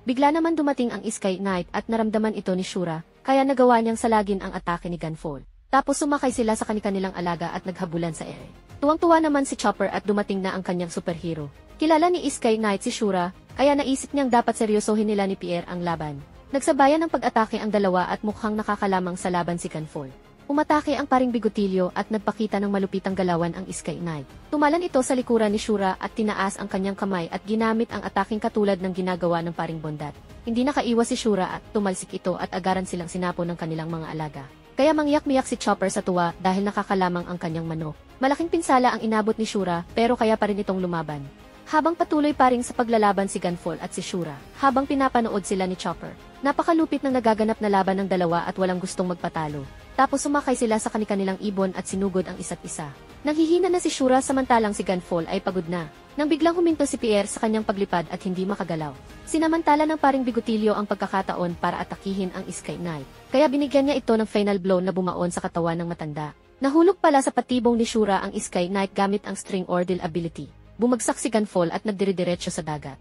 Bigla naman dumating ang Sky Knight at naramdaman ito ni Shura, kaya nagawa niyang salagin ang atake ni Gunvolt. Tapos sumakay sila sa kanilang alaga at naghabulan sa ere. Tuwang-tuwa naman si Chopper at dumating na ang kanyang superhero. Kilala ni Sky Knight si Shura, kaya naisip niyang dapat seryosohin nila ni Pierre ang laban. Nagsabayan ng pag-atake ang dalawa at mukhang nakakalamang sa laban si Gunvolt. Umatake ang paring Bigotilyo at nagpakita ng malupitang galawan ang Sky Knight. Tumalan ito sa likuran ni Shura at tinaas ang kanyang kamay at ginamit ang ataking katulad ng ginagawa ng paring Bondat. Hindi nakaiwas si Shura at tumalsik ito at agaran silang sinapo ng kanilang mga alaga. Kaya mangyak-miyak si Chopper sa tuwa dahil nakakalamang ang kanyang manok. Malaking pinsala ang inabot ni Shura pero kaya pa rin itong lumaban. Habang patuloy pa rin sa paglalaban si Gunvolt at si Shura, habang pinapanood sila ni Chopper, napakalupit ng nagaganap na laban ng dalawa at walang gustong magpatalo. Tapos sumakay sila sa kanilang ibon at sinugod ang isa't isa. Nanghihina na si Shura samantalang si Gunvolt ay pagod na. Nang biglang huminto si Pierre sa kanyang paglipad at hindi makagalaw. Sinamantala ng paring Bigotilyo ang pagkakataon para atakihin ang Sky Knight. Kaya binigyan niya ito ng final blow na bumaon sa katawan ng matanda. Nahulog pala sa patibong ni Shura ang Sky Knight gamit ang String Ordeal ability. Bumagsak si Gunvolt at nagdire-diretso sa dagat.